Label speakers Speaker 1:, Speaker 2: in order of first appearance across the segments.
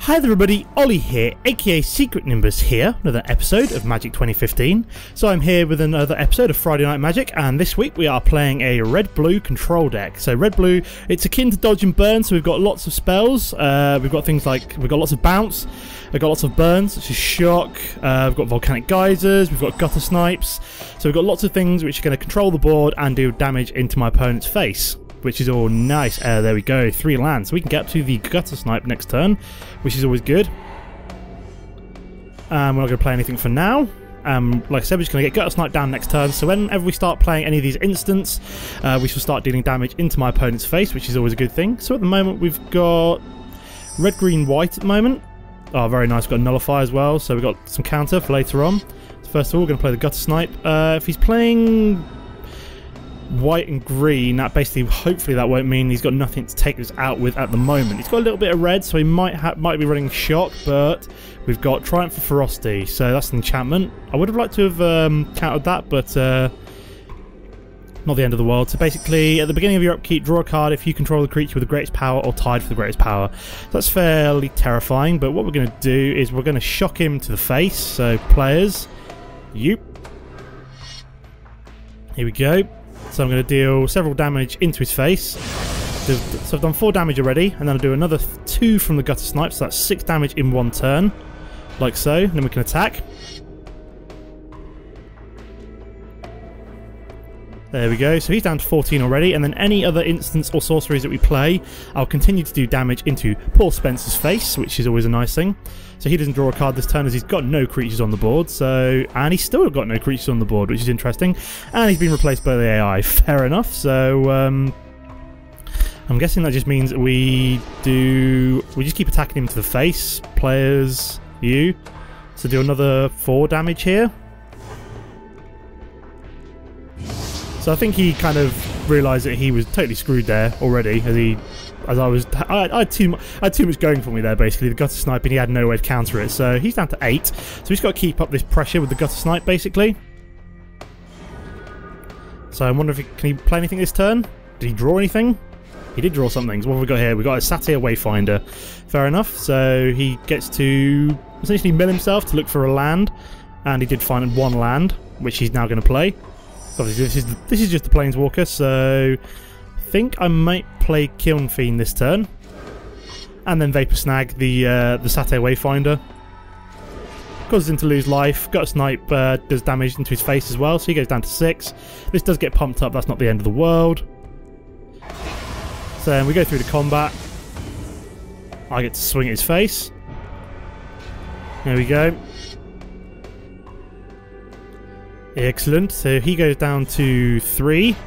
Speaker 1: Hi there everybody, Ollie here, aka Secret Nimbus here, another episode of Magic 2015. So I'm here with another episode of Friday Night Magic, and this week we are playing a red-blue control deck. So red-blue, it's akin to dodge and burn, so we've got lots of spells. We've got things like, we've got lots of bounce, we've got lots of burns, such as shock, we've got volcanic geysers, we've got gutter snipes. So we've got lots of things which are going to control the board and do damage into my opponent's face, which is all nice. There we go, 3 lands. So we can get up to the gutter snipe next turn, which is always good. We're not going to play anything for now. Like I said, we're just going to get gutter snipe down next turn. So whenever we start playing any of these instants, we shall start dealing damage into my opponent's face, which is always a good thing. So at the moment we've got red, green, white at the moment. Oh, very nice. We've got nullify as well, so we've got some counter for later on. So first of all, we're going to play the gutter snipe. If he's playing white and green, that basically, hopefully that won't mean he's got nothing to take us out with at the moment. He's got a little bit of red, so he might be running shock, but we've got Triumph of Ferocity, so that's an enchantment. I would have liked to have countered that, but not the end of the world. So basically, at the beginning of your upkeep, draw a card if you control the creature with the greatest power or tied for the greatest power. So that's fairly terrifying, but what we're going to do is we're going to shock him to the face. So players, here we go. So I'm going to deal several damage into his face. So I've done 4 damage already, and then I'll do another 2 from the gutter snipe, so that's 6 damage in one turn, like so. And then we can attack. There we go, so he's down to 14 already, and then any other instants or sorceries that we play, I'll continue to do damage into Paul Spencer's face, which is always a nice thing. So he doesn't draw a card this turn as he's got no creatures on the board, and he's still got no creatures on the board, which is interesting. And he's been replaced by the AI, fair enough. So I'm guessing that just means we just keep attacking him to the face. Players, so do another 4 damage here. So I think he kind of realised that he was totally screwed there already, I had too much going for me there. Basically, the gutter snipe, and he had no way to counter it. So he's down to 8. So he's got to keep up this pressure with the gutter snipe, basically. So I wonder if can he play anything this turn? Did he draw anything? He did draw something. So what have we got here? We've got a Satyr Wayfinder. Fair enough. So he gets to essentially mill himself to look for a land, and he did find 1 land, which he's now going to play. Obviously, this is just a Planeswalker, so I think I might play Kiln Fiend this turn, and then Vapor Snag the Satyr Wayfinder. Causes him to lose life. Gutter Snipe does damage into his face as well, so he goes down to 6. This does get pumped up. That's not the end of the world. So then we go through the combat. I get to swing at his face. There we go. Excellent, so he goes down to 3, which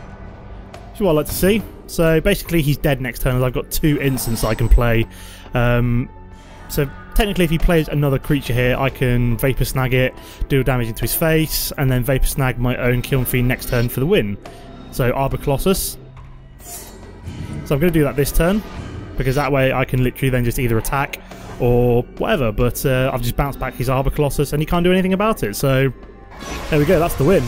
Speaker 1: is what I like to see. So basically he's dead next turn as I've got 2 instants I can play. So technically if he plays another creature here, I can Vapor Snag it, deal damage into his face, and then Vapor Snag my own Kiln Fiend next turn for the win. So Arbor Colossus. So I'm going to do that this turn, because that way I can literally then just either attack or whatever, but I've just bounced back his Arbor Colossus and he can't do anything about it, so there we go, that's the win.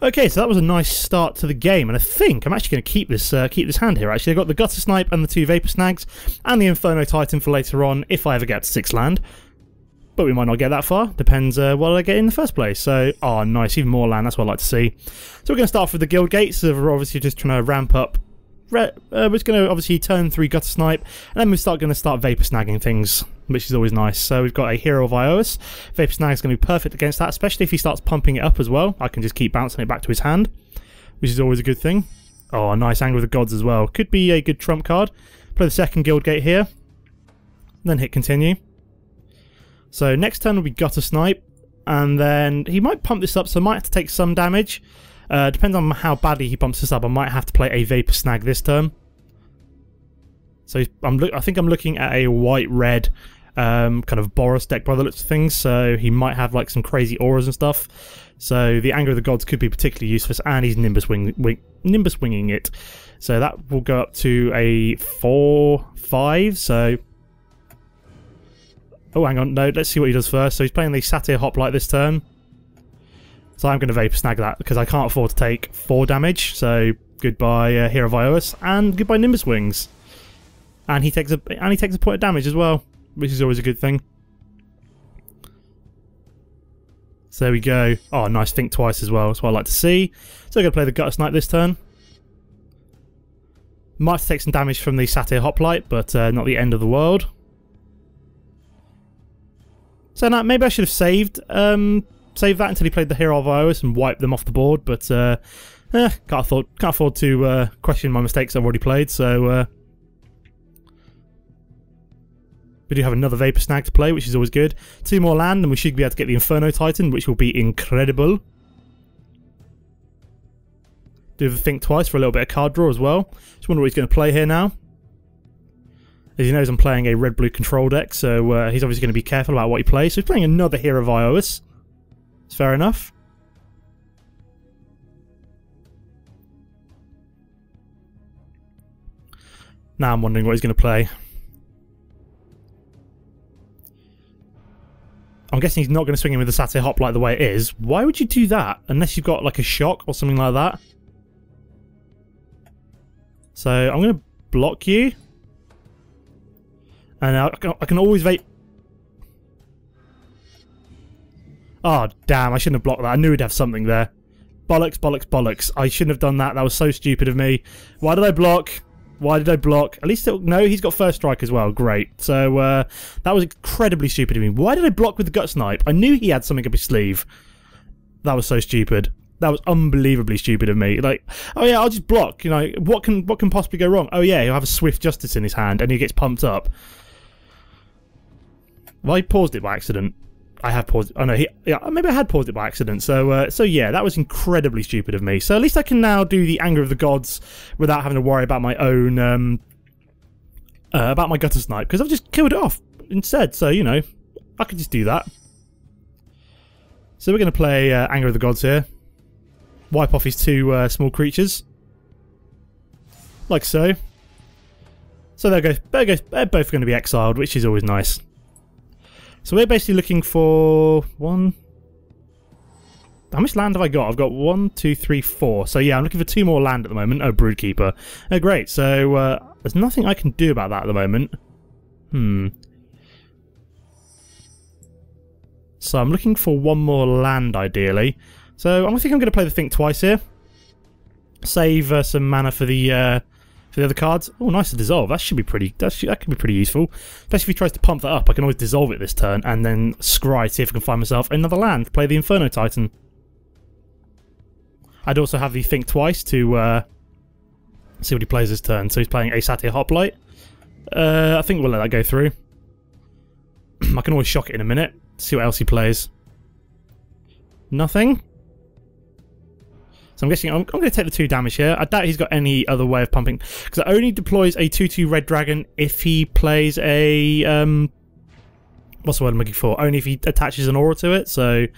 Speaker 1: Okay, so that was a nice start to the game, and I think I'm actually going to keep this hand here. Actually, I've got the Gutter Snipe and the 2 Vapor Snags, and the Inferno Titan for later on if I ever get to 6 land. But we might not get that far, depends what I get in the first place. So, oh nice, even more land, that's what I like to see. So we're going to start off with the Guild Gates, so we're obviously just trying to ramp up. We're just going to obviously turn 3 Gutter Snipe, and then we're going to start Vapor Snagging things, which is always nice. So we've got a Hero of Ios. Vapor Snag is going to be perfect against that, especially if he starts pumping it up as well. I can just keep bouncing it back to his hand, which is always a good thing. Oh, a nice Anger of the Gods as well. Could be a good trump card. Play the second Guild Gate here, then hit continue. So next turn will be Gutter Snipe, and then he might pump this up, so I might have to take some damage. Depends on how badly he pumps this up. I might have to play a Vapor Snag this turn. So I think I'm looking at a white-red kind of Boros deck by the looks of things. So he might have like some crazy auras and stuff. So the Anger of the Gods could be particularly useful, and he's Nimbus winging it. So that will go up to a 4/5. So oh, hang on, no. Let's see what he does first. So he's playing the Satyr Hoplite this turn. So I'm going to Vapor Snag that because I can't afford to take 4 damage. So goodbye Hero of Ios and goodbye Nimbus Wings. And he takes a point of damage as well, which is always a good thing. So there we go. Oh, nice, think twice as well. That's what I like to see. So we're going to play the Gutter Snipe this turn. Might have to take some damage from the Satyr Hoplite, but not the end of the world. So now maybe I should have saved that until he played the Hero of Ios and wiped them off the board, but can't afford to question my mistakes I've already played, so we do have another Vapor Snag to play, which is always good. 2 more land and we should be able to get the Inferno Titan, which will be incredible. Do the think twice for a little bit of card draw as well. Just wonder what he's going to play here now. As he knows, I'm playing a red-blue control deck, so he's obviously going to be careful about what he plays. So he's playing another Hero of Ios. It's fair enough. Now I'm wondering what he's going to play. I'm guessing he's not going to swing in with the Satyr Hoplite the way it is. Why would you do that? Unless you've got like a shock or something like that. So I'm going to block you. And I can always vape. Oh, damn, I shouldn't have blocked that. I knew he'd have something there. Bollocks, bollocks, bollocks. I shouldn't have done that. That was so stupid of me. Why did I block? Why did I block? At least, no, he's got first strike as well. Great. So, that was incredibly stupid of me. Why did I block with the Gut Snipe? I knew he had something up his sleeve. That was so stupid. That was unbelievably stupid of me. Like, oh yeah, I'll just block. You know, what can possibly go wrong? Oh yeah, he'll have a Swift Justice in his hand and he gets pumped up. Well, I paused it by accident. I have paused it. Oh no, maybe I had paused it by accident. So yeah, that was incredibly stupid of me. So at least I can now do the Anger of the Gods without having to worry about my own, about my Gutter Snipe, because I've just killed it off instead. So, you know, I could just do that. So we're going to play Anger of the Gods here. Wipe off his 2 small creatures. Like so. So there goes, they're both going to be exiled, which is always nice. So we're basically looking for 1... How much land have I got? I've got 1, 2, 3, 4. So yeah, I'm looking for 2 more land at the moment. Oh, Broodkeeper. Oh, great. So there's nothing I can do about that at the moment. So I'm looking for 1 more land, ideally. So I think I'm going to play the Think Twice here. Save some mana for the other cards. Oh, nice to dissolve. That should be pretty. That could be pretty useful. Especially if he tries to pump that up, I can always dissolve it this turn and then scry, see if I can find myself another land. Play the Inferno Titan. I'd also have the Think Twice to see what he plays this turn. So he's playing a Satyr Hoplite. I think we'll let that go through. I can always shock it in a minute. See what else he plays. Nothing. So I'm guessing I'm going to take the 2 damage here. I doubt he's got any other way of pumping, because it only deploys a 2/2 red dragon if he plays a what's the word I'm looking for? Only if he attaches an aura to it. So,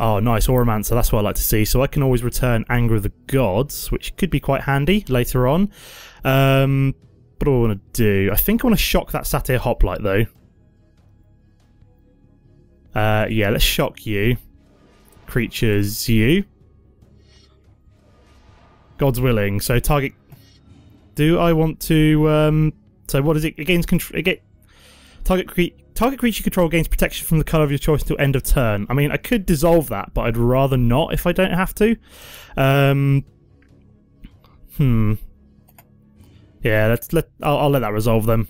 Speaker 1: oh, nice Auramancer. That's what I like to see. So I can always return Anger of the Gods, which could be quite handy later on. What do I want to do? I think I want to shock that Satyr Hoplite though. Yeah, let's shock you. Creatures, you. God's willing. So target. Do I want to? So what is it? It gains control. Target creature control gains protection from the colour of your choice until end of turn. I mean, I could dissolve that, but I'd rather not if I don't have to. Yeah, I'll let that resolve them.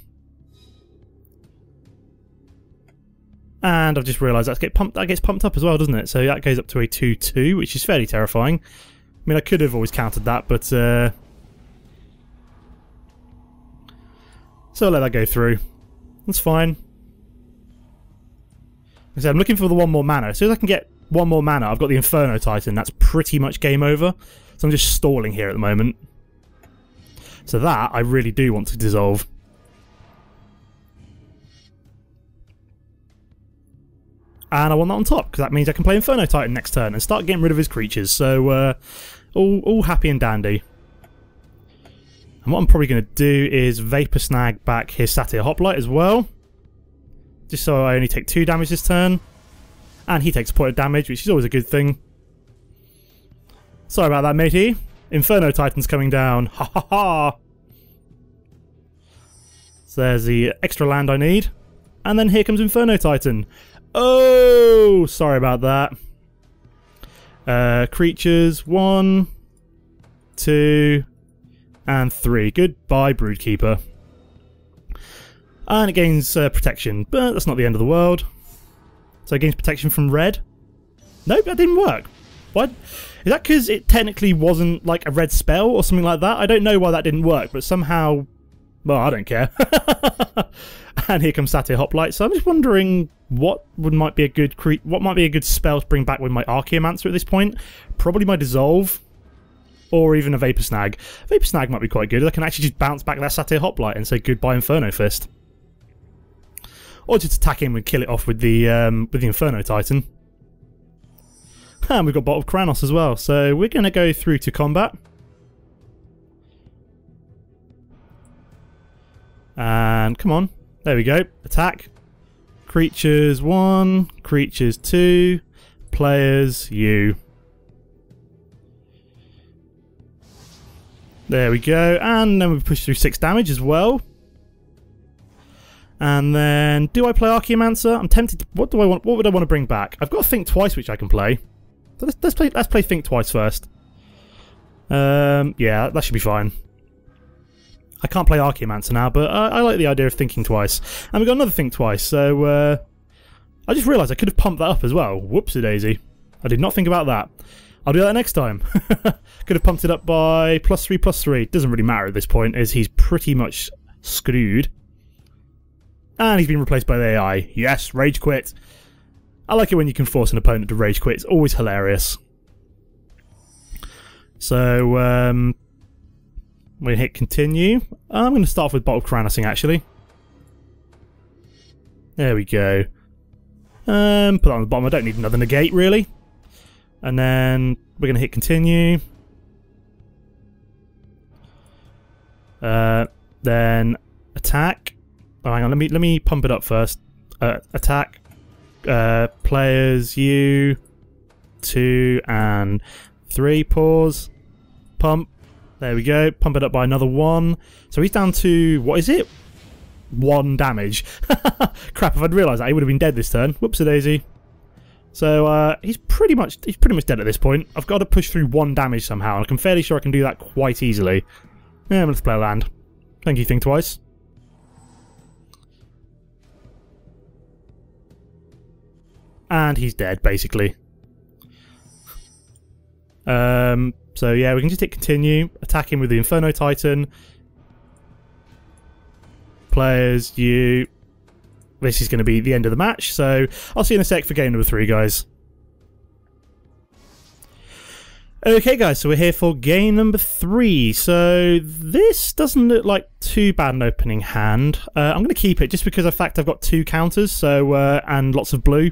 Speaker 1: And I've just realised that gets pumped up as well, doesn't it? So that goes up to a 2/2, which is fairly terrifying. I mean, I could have always countered that, but so I'll let that go through. That's fine. Like I said, I'm looking for the 1 more mana. As soon as I can get 1 more mana, I've got the Inferno Titan. That's pretty much game over. So I'm just stalling here at the moment. So that I really do want to dissolve. And I want that on top, because that means I can play Inferno Titan next turn and start getting rid of his creatures. So, all happy and dandy. And what I'm probably going to do is Vapor Snag back his Satyr Hoplite as well. Just so I only take 2 damage this turn. And he takes a point of damage, which is always a good thing. Sorry about that, matey. Inferno Titan's coming down. Ha ha ha! So there's the extra land I need. And then here comes Inferno Titan. Oh, sorry about that. Creatures, 1, 2, and 3. Goodbye, Broodkeeper. And it gains protection, but that's not the end of the world. So it gains protection from red. Nope, that didn't work. What? Is that because it technically wasn't like a red spell or something like that? I don't know why that didn't work, but somehow... Well, I don't care. And here comes Satyr Hoplite. So I'm just wondering what might be a good spell to bring back with my Archaeomancer at this point. Probably my Dissolve, or even a Vapor Snag. Vapor Snag might be quite good. I can actually just bounce back that Satyr Hoplite and say goodbye Inferno Fist, or just attack him and kill it off with the Inferno Titan. And we've got Bottle of Kranos as well. So we're going to go through to combat. And come on. There we go. Attack. Creatures 1, creatures 2, players you. There we go. And then we push through 6 damage as well. And then, do I play Archaeomancer? I'm tempted to, what would I want to bring back? I've got Think Twice, which I can play. So let's play Think Twice first. Yeah, that should be fine. I can't play Archaeomancer now, but I like the idea of Thinking Twice. And we've got another Think Twice, so I just realised I could have pumped that up as well. Whoopsie-daisy. I did not think about that. I'll do that next time. Could have pumped it up by +3/+3. Doesn't really matter at this point, as he's pretty much screwed. And he's been replaced by the AI. Yes, Rage Quit. I like it when you can force an opponent to Rage Quit. It's always hilarious. So, we hit continue. I'm going to start off with Bottle of Kranosing, actually. There we go. Put that on the bottom. I don't need another negate, really. And then we're going to hit continue. Then attack. Oh, hang on. Let me pump it up first. Attack. Players you. 2 and 3. Pause. Pump. There we go. Pump it up by another 1. So he's down to, what is it? 1 damage. Crap, if I'd realised that, he would have been dead this turn. Whoopsie-daisy. So he's pretty much dead at this point. I've got to push through 1 damage somehow, and I'm fairly sure I can do that quite easily. Yeah, let's play a land. Thank you, Think Twice. And he's dead, basically. So yeah, we can just hit continue, attack him with the Inferno Titan. Players, you. This is going to be the end of the match, so I'll see you in a sec for game number 3, guys. Okay, guys, so we're here for game number 3. So this doesn't look like too bad an opening hand. I'm going to keep it just because of the fact I've got 2 counters, so and lots of blue.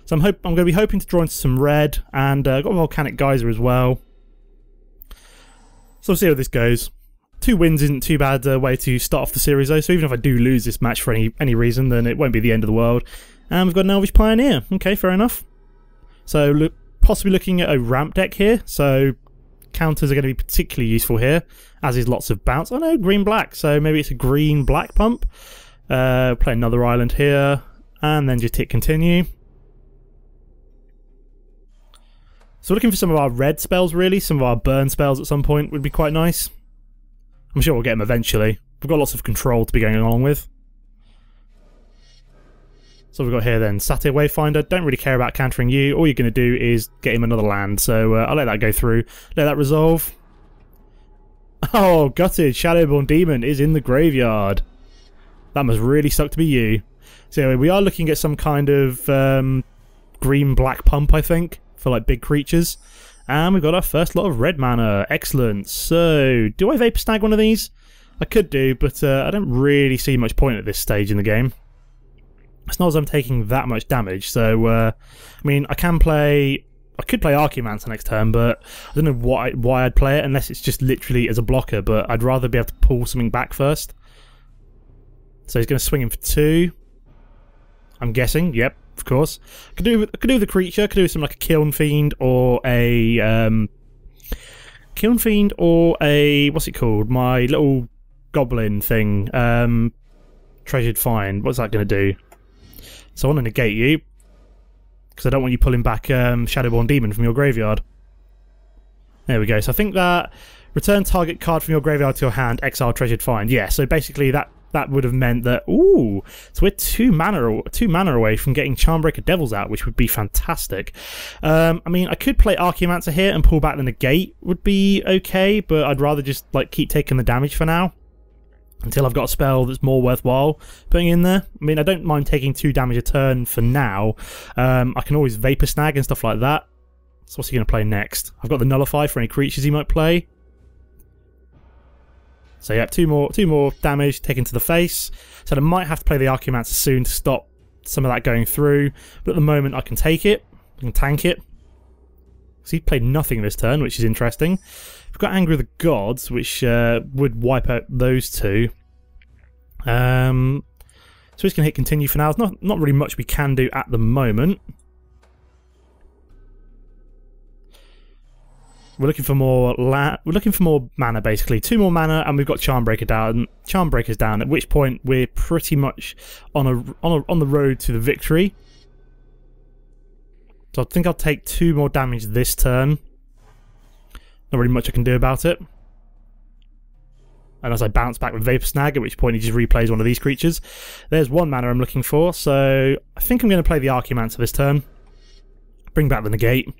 Speaker 1: So I'm going to be hoping to draw into some red, and I've got a Volcanic Geyser as well. So we'll see how this goes. 2 wins isn't too bad a way to start off the series though, so even if I do lose this match for any reason, then it won't be the end of the world. And we've got an Elvish Pioneer. Okay, fair enough. So possibly looking at a ramp deck here, so counters are going to be particularly useful here, as is lots of bounce. Oh no, green-black, so maybe it's a green-black pump. Play another island here, and then just hit continue. So looking for some of our red spells, really. Some of our burn spells at some point would be quite nice. I'm sure we'll get them eventually. We've got lots of control to be going along with. So we've got here then Satyr Wayfinder. Don't really care about countering you. All you're going to do is get him another land. So I'll let that go through. Let that resolve. Oh, gutted. Shadowborn Demon is in the graveyard. That must really suck to be you. So anyway, we are looking at some kind of green-black pump, I think, for like big creatures. And we've got our first lot of red mana. Excellent. So, do I Vapor Snag one of these? I could do, but I don't really see much point at this stage in the game. It's not as I'm taking that much damage, so, I mean, I could play Archaeomancer next turn, but I don't know why I'd play it, unless it's just literally as a blocker, but I'd rather be able to pull something back first. So he's going to swing him for 2. I'm guessing, yep. Of course, I could do the creature. I could do something like a Kiln Fiend or a what's it called? My little goblin thing. Treasured Find. What's that going to do? So I want to negate you, because I don't want you pulling back Shadowborn Demon from your graveyard. There we go. So I think that return target card from your graveyard to your hand, exile Treasured Find. Yeah, so basically that would have meant that, ooh, so we're two mana away from getting Charmbreaker Devils out, which would be fantastic. I mean, I could play Archaeomancer here and pull back the negate would be okay, but I'd rather just like keep taking the damage for now until I've got a spell that's more worthwhile putting in there. I mean, I don't mind taking 2 damage a turn for now. I can always Vapor Snag and stuff like that. So what's he going to play next? I've got the Nullify for any creatures he might play. So yeah, two more damage taken to the face. So I might have to play the Archaeomancer soon to stop some of that going through. But at the moment I can take it. I can tank it. So he played nothing this turn, which is interesting. We've got Anger of the Gods, which would wipe out those 2. So he's going to hit continue for now. There's not really much we can do at the moment. We're looking for more mana, basically. 2 more mana, and we've got Charmbreakers down. At which point we're pretty much on the road to the victory. So I think I'll take 2 more damage this turn. Not really much I can do about it. Unless I bounce back with Vapor Snag, at which point he just replays one of these creatures. There's 1 mana I'm looking for, so I think I'm going to play the Archaeomancer this turn. Bring back the negate,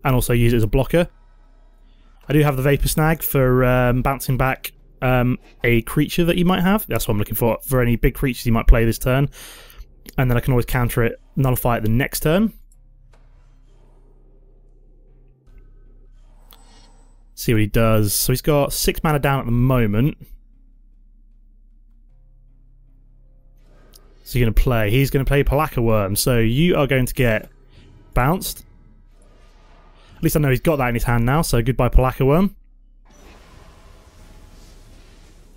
Speaker 1: and also use it as a blocker. I do have the Vapor Snag for bouncing back a creature that you might have. That's what I'm looking for any big creatures you might play this turn. And then I can always counter it, nullify it the next turn. See what he does. So he's got 6 mana down at the moment. So he's going to play Palaka Worm. So you are going to get bounced. At least I know he's got that in his hand now, so goodbye Palaka Worm.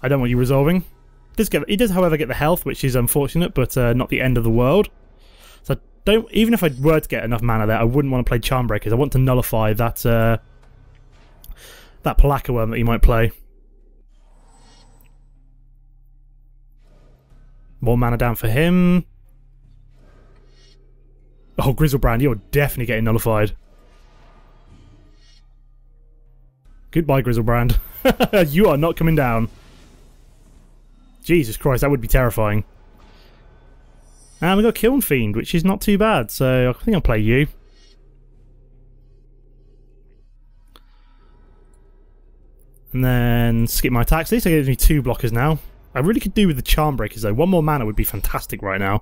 Speaker 1: I don't want you resolving. He does, however, get the health, which is unfortunate, but not the end of the world. So even if I were to get enough mana there, I wouldn't want to play Charmbreakers. I want to nullify that that Palaka Worm that he might play. More mana down for him. Oh, Grizzlebrand, you're definitely getting nullified. Goodbye, Grizzlebrand. You are not coming down. Jesus Christ, that would be terrifying. And we got Kiln Fiend, which is not too bad, so I think I'll play you. And then skip my attacks. At least I get only 2 blockers now. I really could do with the Charmbreakers though. 1 more mana would be fantastic right now.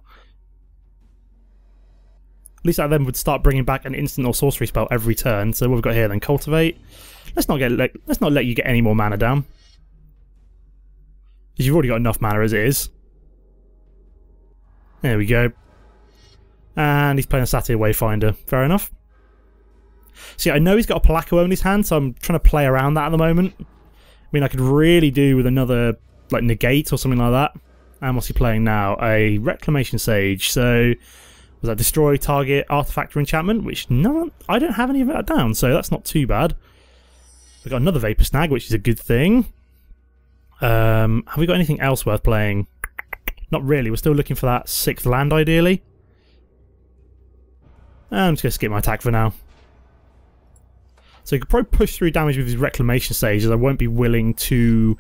Speaker 1: At least that then would start bringing back an instant or sorcery spell every turn. So what we've got here then, Cultivate. Let's not let you get any more mana down, because you've already got enough mana as it is. There we go. And he's playing a Satyr Wayfinder. Fair enough. See, I know he's got a Palaka Worm in his hand, so I'm trying to play around that at the moment. I mean, I could really do with another like negate or something like that. And what's he playing now? A Reclamation Sage. So was that destroy target artifact or enchantment? Which I don't have any of that down, so that's not too bad. We've got another Vapor Snag, which is a good thing. Have we got anything else worth playing? Not really. We're still looking for that 6th land, ideally. I'm just going to skip my attack for now. So he could probably push through damage with his Reclamation Sage, as I won't be willing to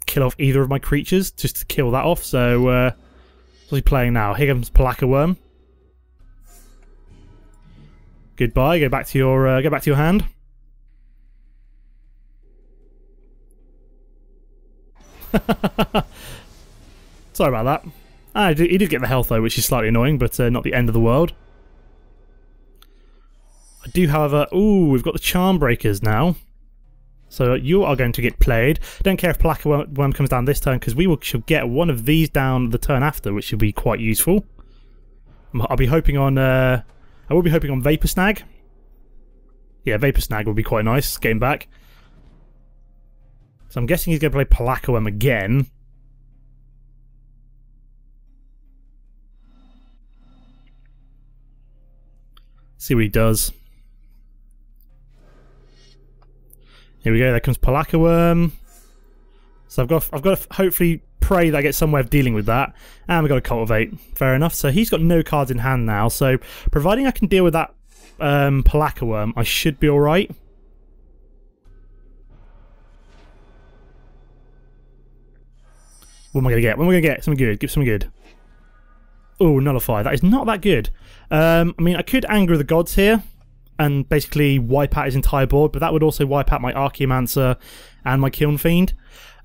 Speaker 1: kill off either of my creatures, just to kill that off. So, what's he playing now? Here comes Palaka Worm. Goodbye. Go back to your hand. Sorry about that. He did get the health though, which is slightly annoying, but not the end of the world. I do, however... Ooh, we've got the Charmbreakers now. So you are going to get played. Don't care if Palaka Worm comes down this turn, because should get one of these down the turn after, which should be quite useful. I'll be hoping on... I will be hoping on Vapor Snag. Yeah, Vapor Snag would be quite nice, getting back. So I'm guessing he's going to play Palaka Worm again. See what he does. Here we go. There comes Palaka Worm. So I've got to hopefully pray that I get some way of dealing with that. And we've got to cultivate. Fair enough. So he's got no cards in hand now. So providing I can deal with that Palaka Worm, I should be alright. What am I going to get? What am I going to get? Something good. Give something good. Oh, Nullify. That is not that good. I mean, I could Anger of the Gods here and basically wipe out his entire board, but that would also wipe out my Archaeomancer and my Kiln Fiend.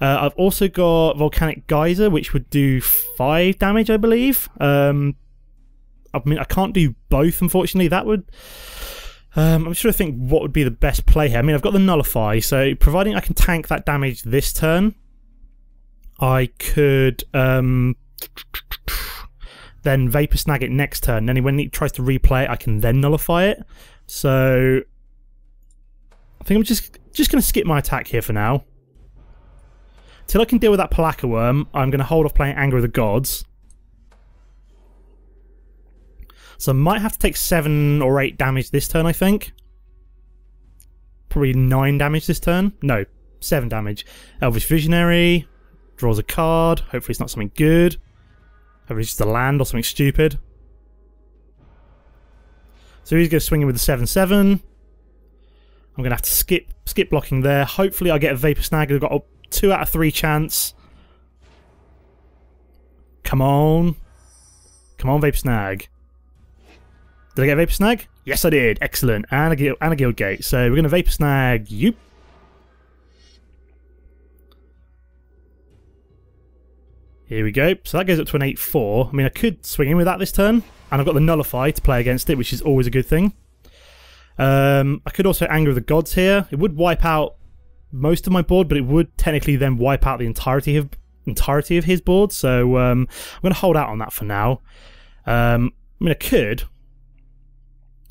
Speaker 1: I've also got Volcanic Geyser, which would do 5 damage, I believe. I mean, I can't do both, unfortunately. That would... I'm just trying to think what would be the best play here. I mean, I've got the Nullify, so providing I can tank that damage this turn, I could then Vapor Snag it next turn. Then when he tries to replay it, I can then Nullify it. So I think I'm just going to skip my attack here for now. Till I can deal with that Palaka Worm, I'm going to hold off playing Anger of the Gods. So I might have to take 7 or 8 damage this turn, I think. Probably 9 damage this turn. No, 7 damage. Elvish Visionary. Draws a card. Hopefully it's not something good. Hopefully it's just a land or something stupid. So he's going to swing in with the 7/7. I'm going to have to skip blocking there. Hopefully I get a Vapor Snag. I've got a 2 out of 3 chance. Come on. Come on, Vapor Snag. Did I get a Vapor Snag? Yes, I did. Excellent. And a Guild Gate. So we're going to Vapor Snag. Yoop. Here we go. So that goes up to an 8/4. I mean, I could swing in with that this turn. And I've got the Nullify to play against it, which is always a good thing. I could also Anger of the Gods here. It would wipe out most of my board, but it would technically then wipe out the entirety of his board. So I'm going to hold out on that for now. I mean, I could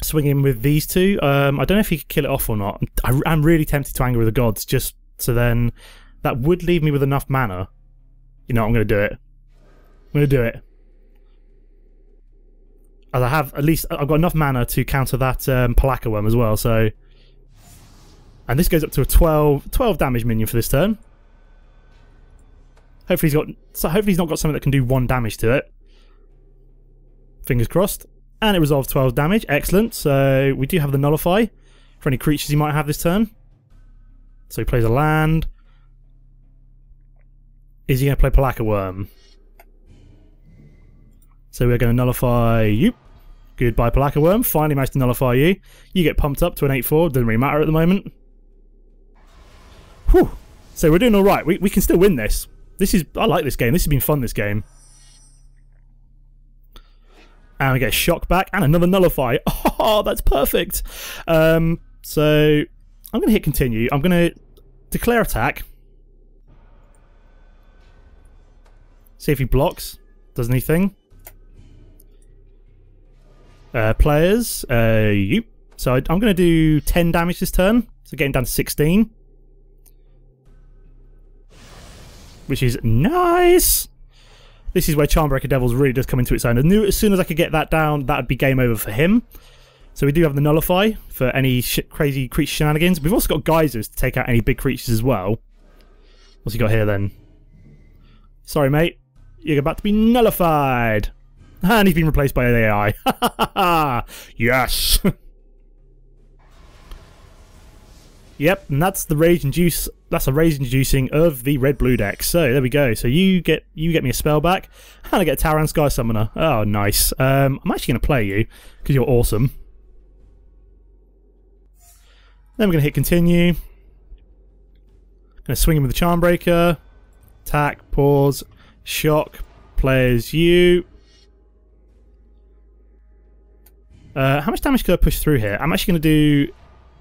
Speaker 1: swing in with these two. I don't know if he could kill it off or not. I'm really tempted to Anger of the Gods, just so then that would leave me with enough mana. You know, I'm going to do it. I'm going to do it. As I have, at least, I've got enough mana to counter that Palaka Worm as well, so... And this goes up to a 12 damage minion for this turn. Hopefully he's not got something that can do 1 damage to it. Fingers crossed. And it resolves 12 damage. Excellent. So we do have the Nullify for any creatures he might have this turn. So he plays a land. Is he going to play Palaka Worm? So we're going to Nullify you. Goodbye, Palaka Worm. Finally managed to Nullify you. You get pumped up to an 8/4. Doesn't really matter at the moment. Whew. So we're doing alright. We can still win this. I like this game. This has been fun, this game. And we get a Shock back and another Nullify. Oh, that's perfect. So I'm going to hit continue. I'm going to declare attack. See if he blocks. Does anything. Players. Yep. So I'm going to do 10 damage this turn. So getting down to 16. Which is nice. This is where Charmbreaker Devils really does come into its own. I knew as soon as I could get that down, that would be game over for him. So we do have the Nullify for any crazy creature shenanigans. We've also got Geysers to take out any big creatures as well. What's he got here then? Sorry, mate. You're about to be nullified. And he's been replaced by the AI. Yes. Yep, and that's the rage induce. That's a rage inducing of the red-blue deck. So there we go. So you get me a spell back, and I get a Tauran Sky Summoner. Oh, nice. I'm actually going to play you because you're awesome. Then we're going to hit continue. Going to swing him with the Charmbreaker. Attack, pause, shock. Players you. How much damage could I push through here? I'm actually going to do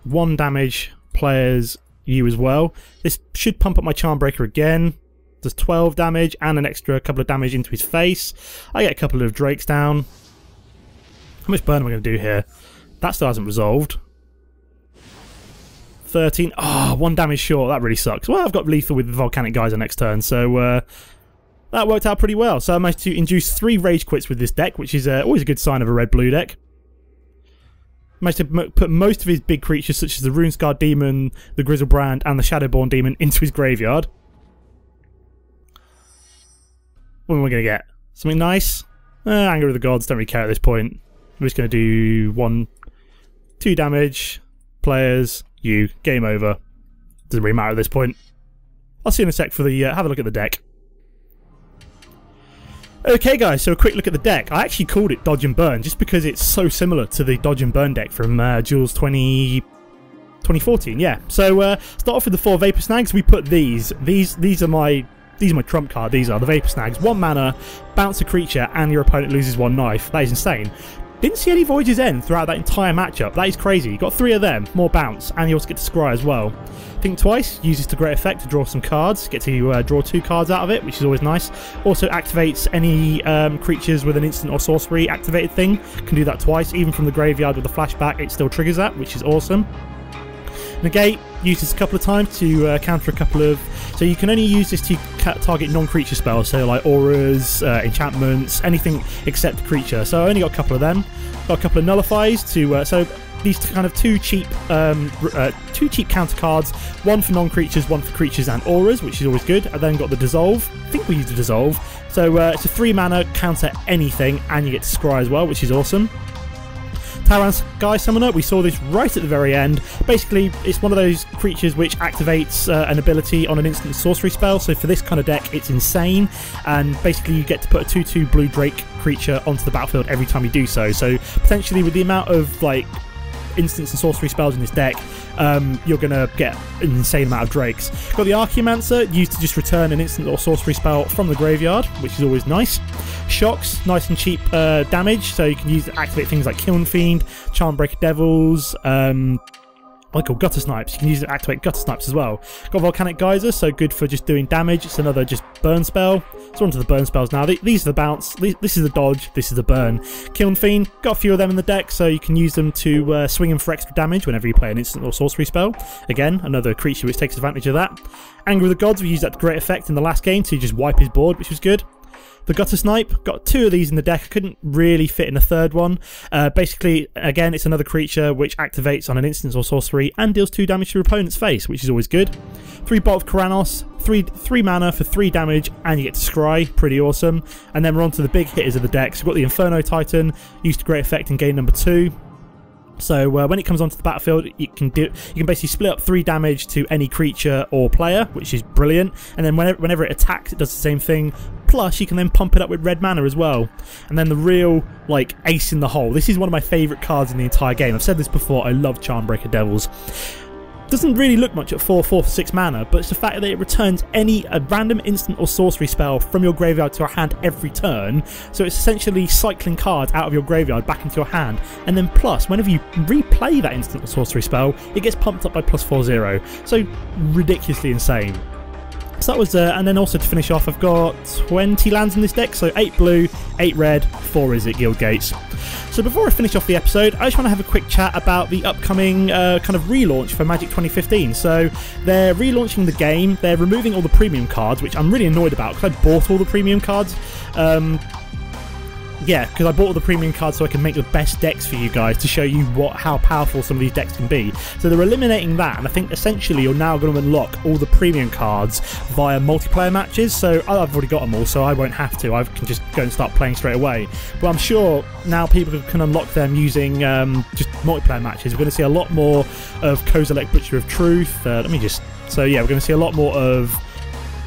Speaker 1: 1 damage. Players you as well. This should pump up my Charmbreaker again. Does 12 damage and an extra couple of damage into his face. I get a couple of Drakes down. How much burn am I going to do here? That still hasn't resolved. 13. Oh, 1 damage short. That really sucks. Well, I've got lethal with the Volcanic Geyser next turn, so that worked out pretty well. So I managed to induce 3 rage quits with this deck, which is always a good sign of a red-blue deck. Managed to put most of his big creatures, such as the Runescarred Demon, the Grizzlebrand, and the Shadowborn Demon, into his graveyard. What am I going to get? Something nice? Anger of the Gods, don't really care at this point. I'm just going to do 2 damage. Players, you, game over. Doesn't really matter at this point. I'll see you in a sec for the have a look at the deck. Okay guys, so a quick look at the deck. I actually called it Dodge and Burn just because it's so similar to the Dodge and Burn deck from Duels 2014, yeah. So start off with the 4 Vapor Snags. We put these are my trump card. These are the Vapor Snags. 1 mana, bounce a creature, and your opponent loses 1 life. That is insane. Didn't see any Voyage's End throughout that entire matchup. That is crazy. You got 3 of them, more bounce, and you also get to scry as well. Think twice, uses to great effect to draw some cards. Get to draw 2 cards out of it, which is always nice. Also activates any creatures with an instant or sorcery activated thing. Can do that twice, even from the graveyard with the flashback. It still triggers that, which is awesome. Negate, use this a couple of times to counter a couple of... So you can only use this to target non-creature spells, so like auras, enchantments, anything except creature. So I only got a couple of them. Got a couple of nullifies to... so these kind of two cheap counter cards, 1 for non-creatures, 1 for creatures and auras, which is always good. I then got the Dissolve. I think we used the Dissolve. So it's a 3 mana, counter anything, and you get to scry as well, which is awesome. Tauran Sky Summoner, we saw this right at the very end. Basically, it's one of those creatures which activates an ability on an instant sorcery spell, so for this kind of deck, it's insane, and basically you get to put a 2/2 Blue Drake creature onto the battlefield every time you do so. So potentially with the amount of like instants and sorcery spells in this deck, you're going to get an insane amount of Drakes. Got the Archaeomancer, used to just return an instant or sorcery spell from the graveyard, which is always nice. Shocks, nice and cheap damage, so you can use to activate things like Kiln Fiend, Charmbreaker Devils, Gutter Snipes. You can use it to activate Gutter Snipes as well. Got Volcanic Geyser, so good for just doing damage. It's another just burn spell. So onto the burn spells now. These are the bounce, this is the dodge, this is the burn. Kiln Fiend, got a few of them in the deck, so you can use them to swing them for extra damage whenever you play an instant or sorcery spell. Again, another creature which takes advantage of that. Anger of the Gods, we used that to great effect in the last game to just wipe his board, which was good. The Gutter Snipe, got 2 of these in the deck. I couldn't really fit in a 3rd one. Basically, again, it's another creature which activates on an instance or sorcery and deals 2 damage to your opponent's face, which is always good. 3 Bolt of Keranos, 3 mana for 3 damage, and you get to scry. Pretty awesome. And then we're on to the big hitters of the deck. So we've got the Inferno Titan, used to great effect in game number 2. So when it comes onto the battlefield, you can basically split up 3 damage to any creature or player, which is brilliant. And then whenever it attacks, it does the same thing. Plus, you can then pump it up with red mana as well. And then the real like ace in the hole. This is one of my favourite cards in the entire game. I've said this before. I love Charmbreaker Devils. Doesn't really look much at 4/4 for 6 mana, but it's the fact that it returns a random instant or sorcery spell from your graveyard to your hand every turn. So it's essentially cycling cards out of your graveyard back into your hand, and then plus, whenever you replay that instant or sorcery spell, it gets pumped up by +4/0. So ridiculously insane. So that was, and then also to finish off, I've got 20 lands in this deck, so 8 blue, 8 red, 4 Izzet Guild Gates. So before I finish off the episode, I just want to have a quick chat about the upcoming kind of relaunch for Magic 2015. So they're relaunching the game, they're removing all the premium cards, which I'm really annoyed about because I bought all the premium cards. Yeah, because I bought all the premium cards so I can make the best decks for you guys to show you how powerful some of these decks can be. So they're eliminating that, and I think essentially you're now going to unlock all the premium cards via multiplayer matches. So I've already got them all, so I won't have to. I can just go and start playing straight away. But I'm sure now people can unlock them using just multiplayer matches. We're going to see a lot more of Kozilek Butcher of Truth. So yeah, we're going to see a lot more of...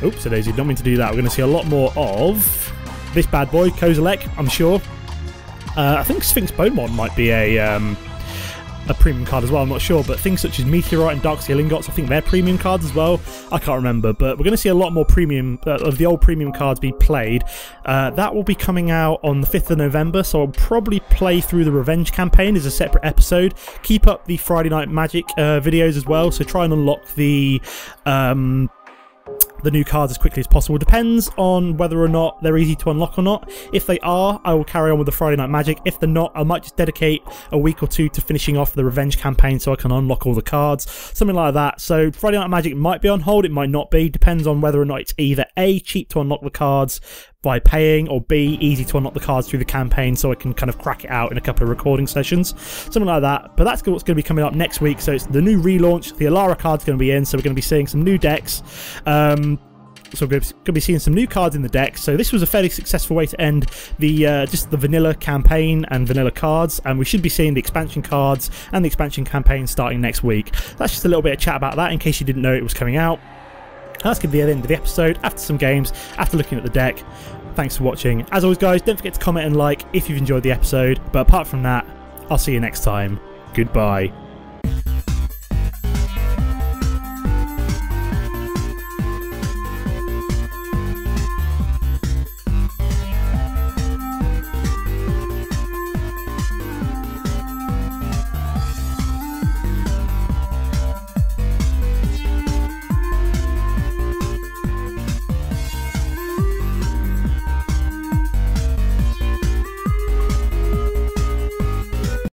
Speaker 1: Oops, I did not mean to do that. We're going to see a lot more of... this bad boy, Kozilek, I'm sure. I think Sphinx Bonemon might be a premium card as well, I'm not sure, but things such as Meteorite and Darkseer Ingots, I think they're premium cards as well. I can't remember, but we're going to see a lot more premium of the old premium cards be played. That will be coming out on the 5th of November, so I'll probably play through the Revenge campaign as a separate episode. Keep up the Friday Night Magic videos as well, so try and unlock the new cards as quickly as possible. Depends on whether or not they're easy to unlock or not. If they are, I will carry on with the Friday Night Magic. If they're not, I might just dedicate a week or 2 to finishing off the Revenge campaign so I can unlock all the cards. Something like that. So Friday Night Magic might be on hold, it might not be. Depends on whether or not it's either A, cheap to unlock the cards by paying, or B, easy to unlock the cards through the campaign so I can kind of crack it out in a couple of recording sessions. Something like that. But that's what's going to be coming up next week. So it's the new relaunch. The Alara card's going to be in, so we're going to be seeing some new decks. So we're going to be seeing some new cards in the deck. So this was a fairly successful way to end the just the vanilla campaign and vanilla cards, and we should be seeing the expansion cards and the expansion campaign starting next week. That's just a little bit of chat about that in case you didn't know it was coming out. That's going to be the end of the episode after some games, after looking at the deck. Thanks for watching. As always, guys, don't forget to comment and like if you've enjoyed the episode. But apart from that, I'll see you next time. Goodbye.